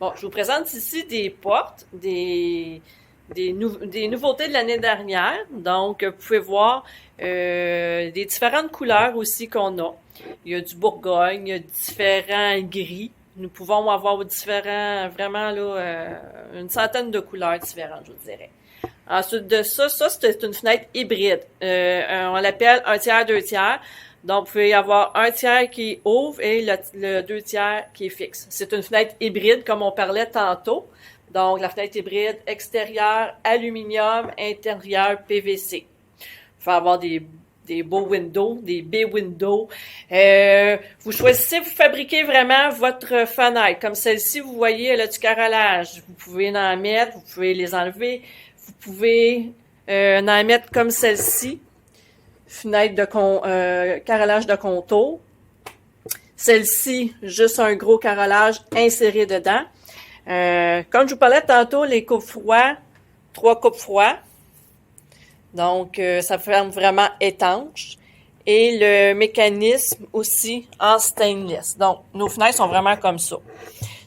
Bon, je vous présente ici des portes, des nouveautés de l'année dernière. Donc, vous pouvez voir des différentes couleurs aussi qu'on a. Il y a du Bourgogne, il y a différents gris. Nous pouvons avoir différents, vraiment là, une centaine de couleurs différentes, je vous dirais. Ensuite de ça, c'est une fenêtre hybride. On l'appelle un tiers, deux tiers. Donc, vous pouvez avoir un tiers qui ouvre et le deux tiers qui est fixe. C'est une fenêtre hybride, comme on parlait tantôt. Donc, la fenêtre hybride extérieure, aluminium, intérieur, PVC. Vous pouvez avoir des beaux windows, des bay windows. Vous choisissez, vous fabriquez vraiment votre fenêtre. Comme celle-ci, vous voyez, elle a du carrelage. Vous pouvez en mettre, vous pouvez les enlever. Vous pouvez en mettre comme celle-ci. Fenêtre de carrelage de contour. Celle-ci, juste un gros carrelage inséré dedans. Comme je vous parlais tantôt, les coupes froids, 3 coupes froids. Donc, ça ferme vraiment étanche. Et le mécanisme aussi en stainless. Donc, nos fenêtres sont vraiment comme ça.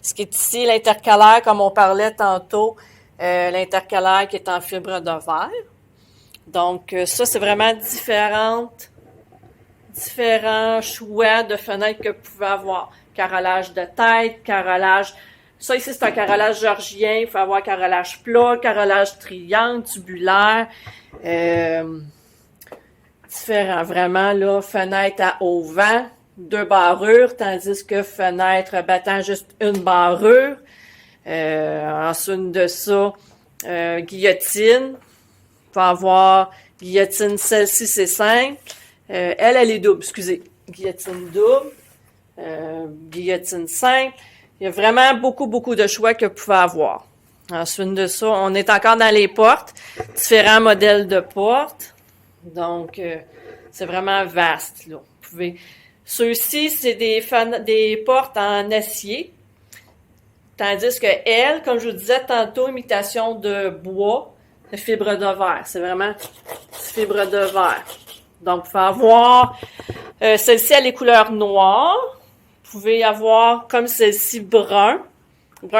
Ce qui est ici, l'intercalaire, comme on parlait tantôt, l'intercalaire qui est en fibre de verre. Donc, ça, c'est vraiment différents choix de fenêtres que vous pouvez avoir. Carrelage de tête, carrelage... Ça, ici, c'est un carrelage georgien. Il faut avoir carrelage plat, carrelage triangle, tubulaire. Différents, vraiment, là, fenêtre à auvent, 2 barrures, tandis que fenêtre battant juste une barrure. Ensuite de ça, guillotine. Il faut avoir guillotine, celle-ci, c'est simple. Elle est double, excusez. Guillotine double. Guillotine simple. Il y a vraiment beaucoup de choix que vous pouvez avoir. Ensuite de ça, on est encore dans les portes. Différents modèles de portes. Donc, c'est vraiment vaste, là. Vous pouvez... Ceux-ci, c'est des portes en acier. Tandis que elle, comme je vous disais tantôt, imitation de bois, de fibre de verre. C'est vraiment fibre de verre. Donc, vous pouvez avoir celle-ci, elle est couleur noire. Vous pouvez avoir comme celle-ci brun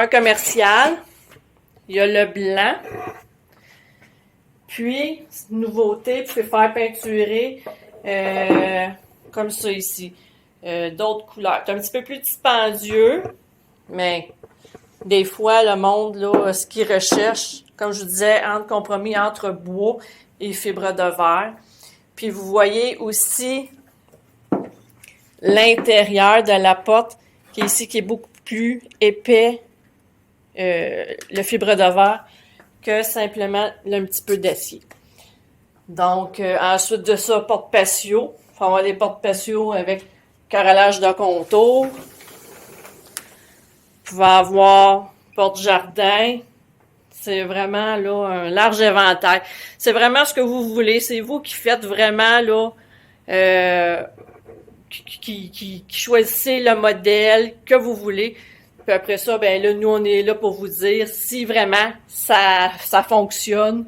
commercial. Il y a le blanc. Puis, nouveauté, vous pouvez faire peinturer comme ça ici. D'autres couleurs. C'est un petit peu plus dispendieux, mais des fois, le monde, là, ce qu'il recherche, comme je vous disais, entre compromis entre bois et fibre de verre. Puis, vous voyez aussi l'intérieur de la porte qui est ici, qui est beaucoup plus épais, le fibre de verre, que simplement un petit peu d'acier. Donc, ensuite de ça, porte patio. Il faut avoir des portes patio avec carrelage de contour. Vous pouvez avoir porte jardin. C'est vraiment là un large éventail. C'est vraiment ce que vous voulez. C'est vous qui faites vraiment là, qui choisissez le modèle que vous voulez. Puis après ça, ben là, nous, on est là pour vous dire si vraiment ça fonctionne,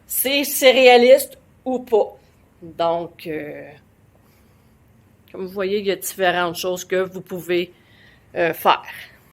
c'est réaliste ou pas. Donc, comme vous voyez, il y a différentes choses que vous pouvez faire.